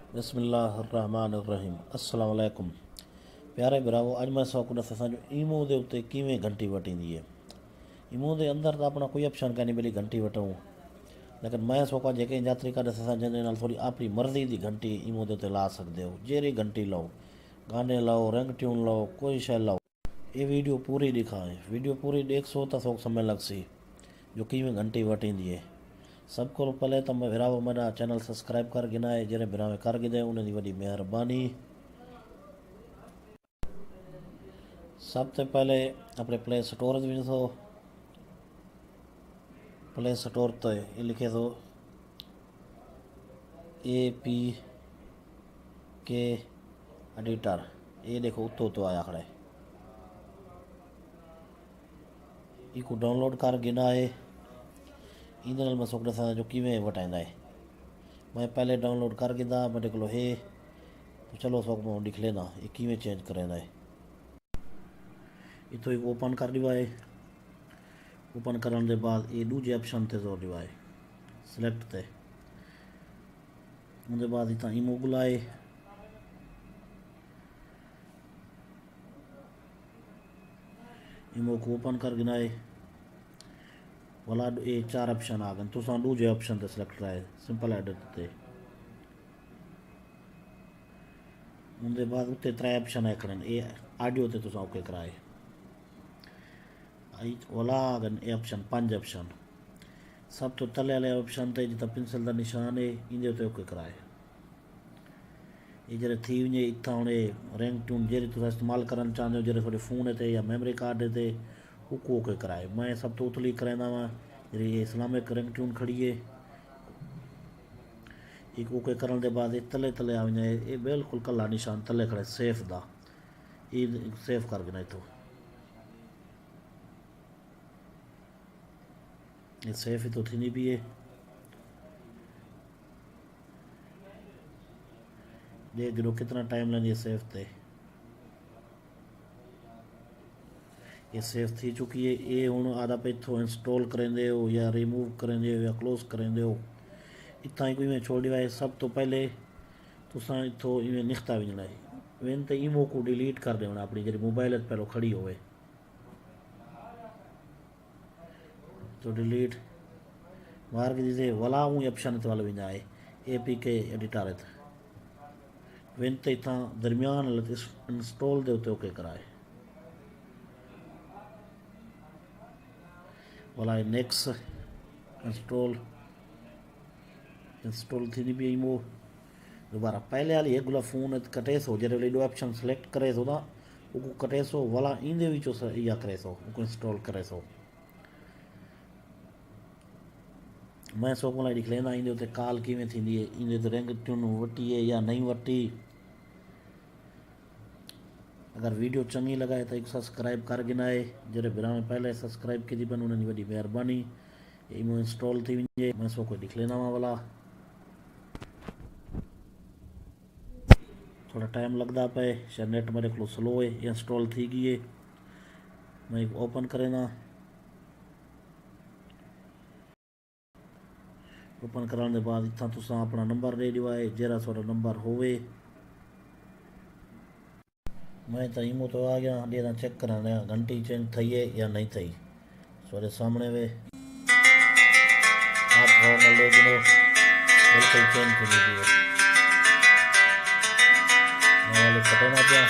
बिस्मिल्लाहिर्रहमानिर्रहीम अस्सलाम वालेकुम प्यारे भरावो। अज मैं सौ दस असां ईमो के उत्ते किवें घंटी वटींदी है। ईमो के अंदर तो अपना कोई ऑप्शन कान्हे भली घंटी वठूं, लेकिन मैं सौका जेके यात्री कार्ड असां जंहिंजे नाल थोड़ी अपनी मर्ज़ी की घंटी ईमो के उत्ते ला सकते हो। जहिड़ी घंटी लो, गाने लाओ, रिंग ट्यून लो, कोई शइ लाओ। ये वीडियो पूरी दिखाए, वीडियो पूरी देखो तो सौ समय लगसी जो किवें घंटी वटींदी है। सब को पहले तो मैं भरावो मेरा चैनल सब्सक्राइब कर गिना है, जरे भरावे कर गिदे उन्हें वही मेहरबानी। सब तो पहले अपने प्ले स्टोर विझो, प्ले स्टोर तो ये लिखे तो APK एडिटर, ये देखो उतो तो आया खड़े, इको डाउनलोड कर गिना है। इन मैं सोकड़े सा जो किवें वटाइंदा है मैं पहले डाउनलोड कर गिदा मेरे को है, तो चलो सोक मैं दिख लेना ये किवें चेंज करेंदा है। इतो एक ओपन कर दिया है। ओपन करने के बाद ये दूजे ऑप्शन से जोर दिया है सिलेक्ट ते। उनके बाद इतना ईमो बुलाए, ईमो को ओपन कर गिनाए वाला ये चार ऑप्शन आ गए। तो दूजे ऑप्शन से सिलेक्ट कराए सिंपल एडिट ते। उनके बाद उत्ते त्रै ऑप्शन है खड़े, ये ऑडियो ते तुसा ओके कराए वाला आ गए ये ऑप्शन पांच ऑप्शन। सब तो तले वाले ऑप्शन ते जितना पेंसिल का निशान है इंदे उत्ते ओके कराए। ये जरे थी वजे इतना हूँ रिंग ट्यून जी तुम इस्तेमाल करना चाहते हो जरे थोड़े फोन ते या मेमोरी कार्ड ते उको ओके कराए। मैं सब तो उतली करांदा वा जी ये इस्लामिक रिंग ट्यून खड़ी है। एक ओके करने के बाद ये तले तले आ वजे ये बिल्कुल कला निशान तले खड़े सेफ दा, ये सेफ कर गिना इतो ये सेफ ही तो थी नहीं भी है। देख गिरो कितना टाइम लेंदी है सेफ ते। ये सेफ थी चुकी है। ये हूँ आधा पे इतो इंस्टॉल करेंदे हो या रिमूव करेंदे हो या क्लोज करेंदे हो, इतना ही कोई में छोड़ दिया है। सब तो पहले तुसा इतो इवें निख्ता विझना है, वेन तो ईमो को डिलीट कर देना अपनी जी मोबाइल पहले खड़ी होवे तो डिलीट मार के दीजिए वाला हूँ ऑप्शन वाला विझना है APK एडिटर वेन तो इतना दरमियान इंस्टॉल दे उत्ते ओके कराए वाला नेक्स्ट इंस्टॉल थी नहीं भी ईमो दोबारा पहले वाली एक गुला फोन कटे सो जरे वाली दो ऑप्शन सेलेक्ट करे सो ना वो कटे सो वाला इंदे विचो या करे सो वो इंस्टॉल करे सो। मैं सो को लिख लेना इंदे उत्ते कॉल किवें थींदी है, इंदे ते रिंग ट्यून वटी है या नहीं वटी। अगर वीडियो चंगी लगे तो एक सब्सक्राइब कर गिना है, जरे बिना में पहले सब्सक्राइब की बन उन्हें वही मेहरबानी। ईमो इंस्टॉल थी वजे मैं सो को लिख लेना वा वाला थोड़ा टाइम लगता पे शायद नेट मेरे को स्लो है। इंस्टॉल थी गई है, मैं ओपन करेना। ओपन कराने के बाद इतना तुसा अपना नंबर दे दिया है जरा थोड़ा नंबर होवे। मैं तो ईमो तो आ गया देना चेक कराने घंटी चेंज थी है या नहीं थी। सो सामने वे आप नॉर्मल ले गिनो बिल्कुल चेंज थी है। मैं वाले कटे ना पिया